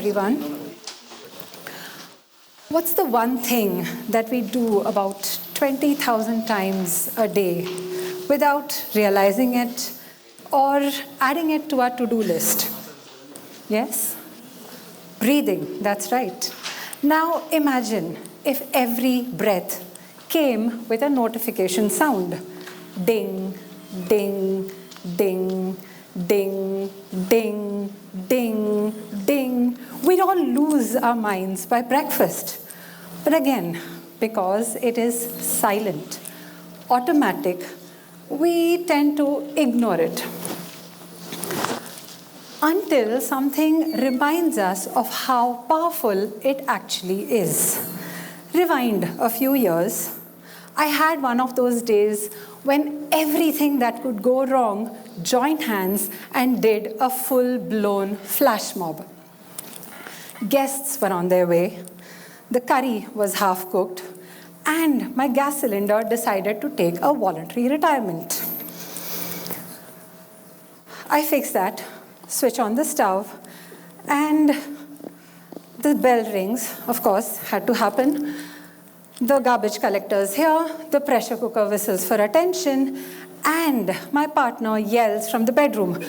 everyone. What's the one thing that we do about 20,000 times a day without realizing it or adding it to our to-do list? Yes? Breathing, that's right. Now imagine if every breath came with a notification sound. Ding, ding, ding, ding, ding, ding, ding. We'd all lose our minds by breakfast. But again, because it is silent, automatic, we tend to ignore it. Until something reminds us of how powerful it actually is. Rewind a few years. I had one of those days when everything that could go wrong joined hands and did a full-blown flash mob. Guests were on their way, the curry was half-cooked, and my gas cylinder decided to take a voluntary retirement. I fixed that, switch on the stove, and the bell rings, of course, had to happen. The garbage collector's here, the pressure cooker whistles for attention, and my partner yells from the bedroom,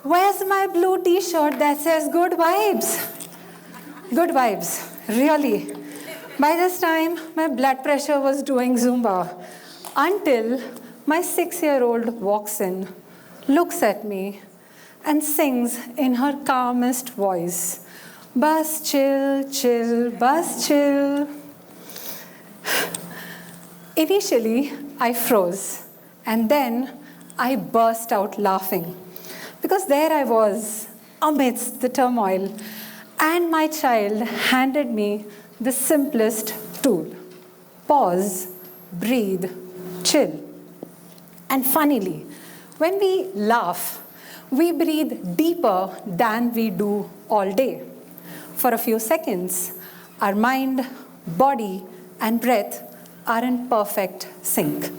"Where's my blue t-shirt that says good vibes?" Good vibes, really. By this time, my blood pressure was doing Zumba until my 6-year-old walks in, looks at me, and sings in her calmest voice, "Bus chill, chill, bus chill." Initially, I froze, and then I burst out laughing, because there I was, amidst the turmoil, and my child handed me the simplest tool: pause, breathe, chill. And funnily, when we laugh, we breathe deeper than we do all day. For a few seconds, our mind, body, and breath are in perfect sync.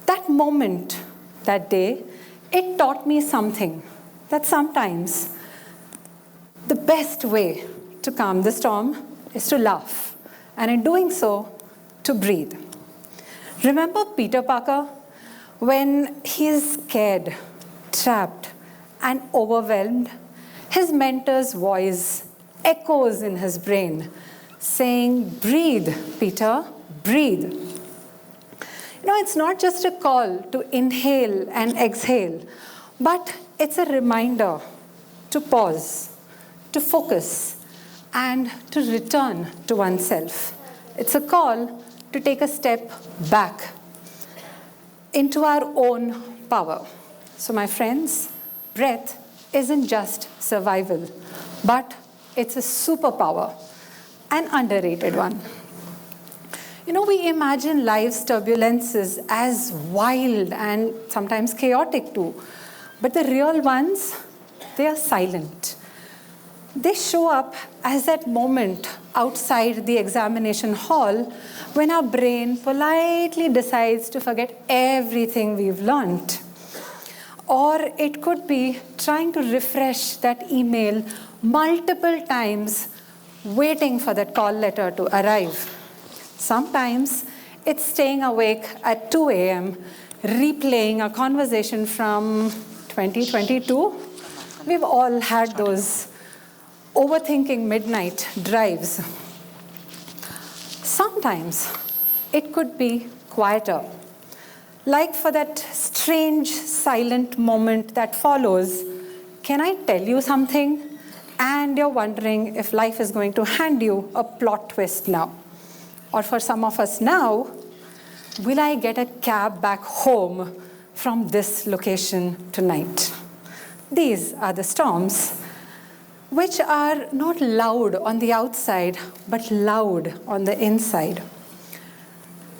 That moment, that day, it taught me something, that sometimes the best way to calm the storm is to laugh, and in doing so, to breathe. Remember Peter Parker? When he is scared, trapped, and overwhelmed, his mentor's voice echoes in his brain, saying, "Breathe, Peter, breathe." You know, it's not just a call to inhale and exhale, but it's a reminder to pause, to focus, and to return to oneself. It's a call to take a step back into our own power. So my friends, breath isn't just survival, but it's a superpower, an underrated one. You know, we imagine life's turbulences as wild and sometimes chaotic too, but the real ones, they are silent. They show up as that moment outside the examination hall when our brain politely decides to forget everything we've learned. Or it could be trying to refresh that email multiple times, waiting for that call letter to arrive. Sometimes it's staying awake at 2 a.m., replaying a conversation from 2022. We've all had those overthinking midnight drives. Sometimes it could be quieter, like for that strange silent moment that follows, "Can I tell you something?" And you're wondering if life is going to hand you a plot twist now. Or for some of us now, will I get a cab back home from this location tonight? These are the storms, which are not loud on the outside, but loud on the inside.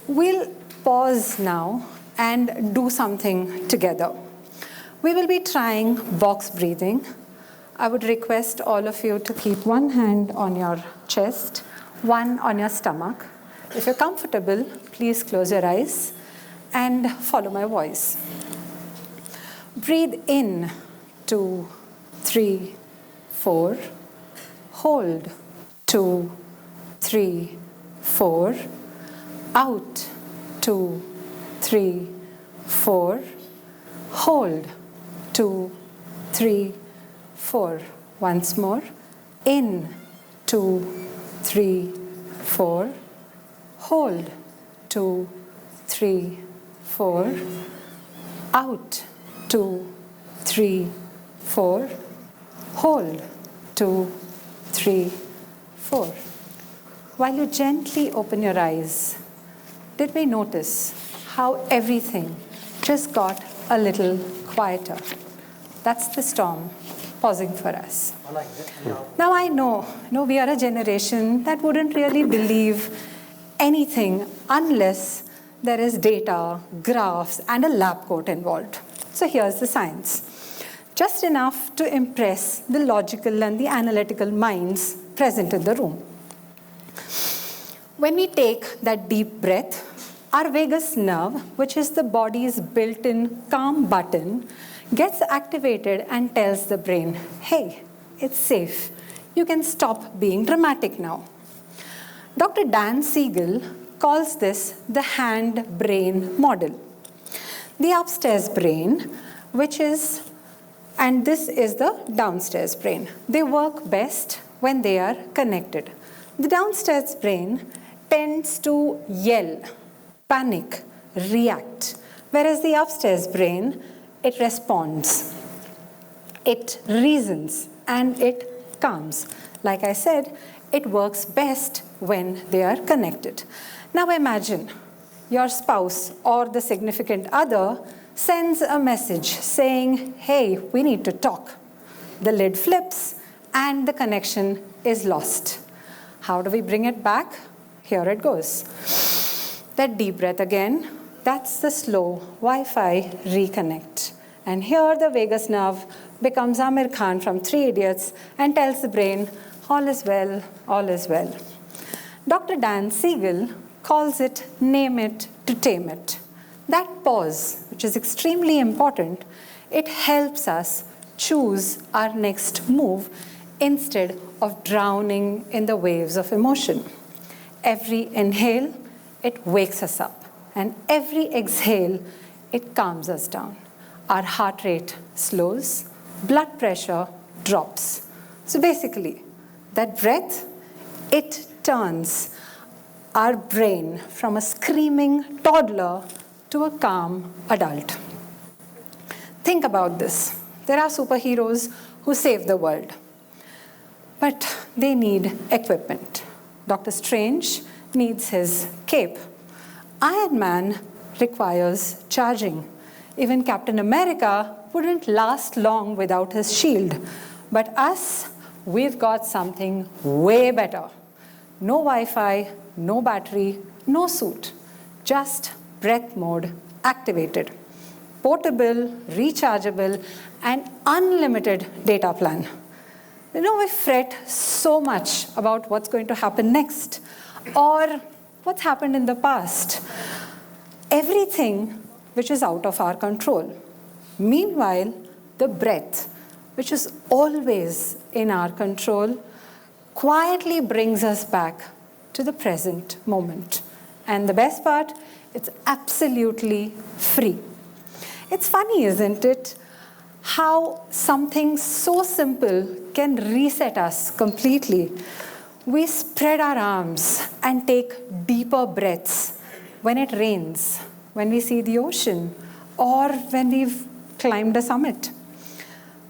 We'll pause now and do something together. We will be trying box breathing. I would request all of you to keep one hand on your chest, one on your stomach. If you're comfortable, please close your eyes and follow my voice. Breathe in, 2, 3, 4. hold, 2, 3, 4, out, 2, 3, 4, hold, 2, 3, 4. Once more, in, 2, 3, 4, hold, 2, 3, 4, out, 2, 3, 4, hold, 2, 3, 4. While you gently open your eyes, did we notice how everything just got a little quieter? That's the storm pausing for us. Now I know, we are a generation that wouldn't really believe anything unless there is data, graphs, and a lab coat involved. So here's the science. Just enough to impress the logical and the analytical minds present in the room. When we take that deep breath, our vagus nerve, which is the body's built-in calm button, gets activated and tells the brain, hey, it's safe. You can stop being dramatic now. Dr. Dan Siegel calls this the hand-brain model. The upstairs brain, and this is the downstairs brain. They work best when they are connected. The downstairs brain tends to yell, panic, react, whereas the upstairs brain, it responds, it reasons, and it calms. Like I said, it works best when they are connected. Now imagine your spouse or the significant other sends a message saying, hey, we need to talk. The lid flips and the connection is lost. How do we bring it back? Here it goes. That deep breath again, that's the slow Wi-Fi reconnect. And here the vagus nerve becomes Amir Khan from Three Idiots and tells the brain, all is well, all is well. Dr. Dan Siegel calls it name it to tame it. That pause, which is extremely important, it helps us choose our next move instead of drowning in the waves of emotion. Every inhale, it wakes us up. And every exhale, it calms us down. Our heart rate slows, blood pressure drops. So basically, that breath, it turns our brain from a screaming toddler to a calm adult. Think about this. There are superheroes who save the world, but they need equipment. Doctor Strange needs his cape. Iron Man requires charging. Even Captain America wouldn't last long without his shield. But us, we've got something way better. No Wi-Fi, no battery, no suit. Just breath mode activated. Portable, rechargeable, and unlimited data plan. We fret so much about what's going to happen next or what's happened in the past. Everything which is out of our control. Meanwhile, the breath, which is always in our control, quietly brings us back to the present moment. And the best part, it's absolutely free. It's funny, isn't it, how something so simple can reset us completely. We spread our arms and take deeper breaths when it rains, when we see the ocean, or when we've climbed a summit.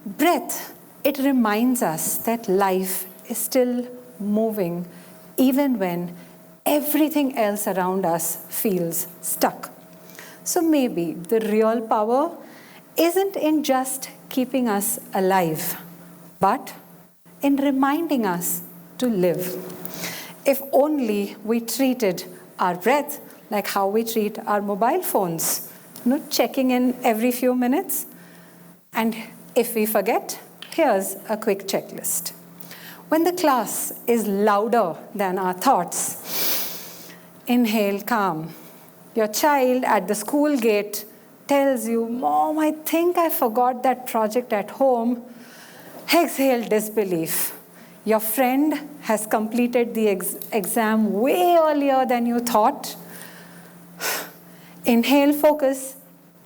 Breath, it reminds us that life is still moving, even when everything else around us feels stuck. So maybe the real power isn't in just keeping us alive, but in reminding us to live. If only we treated our breath like how we treat our mobile phones, checking in every few minutes. And if we forget, here's a quick checklist. When the class is louder than our thoughts, inhale calm. Your child at the school gate tells you, Mom, I think I forgot that project at home. Exhale disbelief. Your friend has completed the exam way earlier than you thought. Inhale, focus.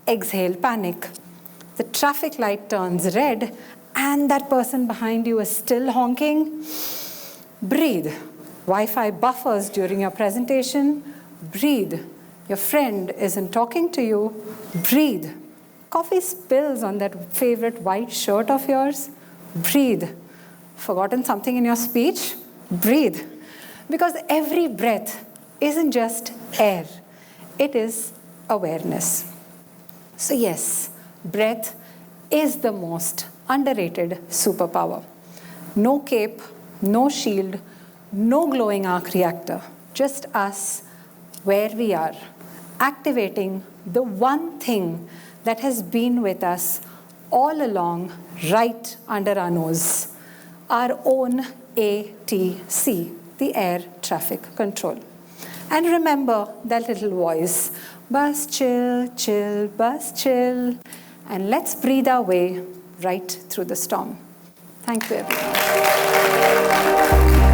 Exhale, panic. The traffic light turns red and that person behind you is still honking. Breathe. Wi-Fi buffers during your presentation. Breathe. Your friend isn't talking to you. Breathe. Coffee spills on that favorite white shirt of yours. Breathe. Forgotten something in your speech? Breathe. Because every breath isn't just air. It is awareness. So yes, breath is the most underrated superpower. No cape, no shield, no glowing arc reactor. Just us where we are, activating the one thing that has been with us all along, right under our nose, our own ATC, the air traffic control. And remember that little voice, bus chill, chill, bus chill, and let's breathe our way right through the storm. Thank you, everyone.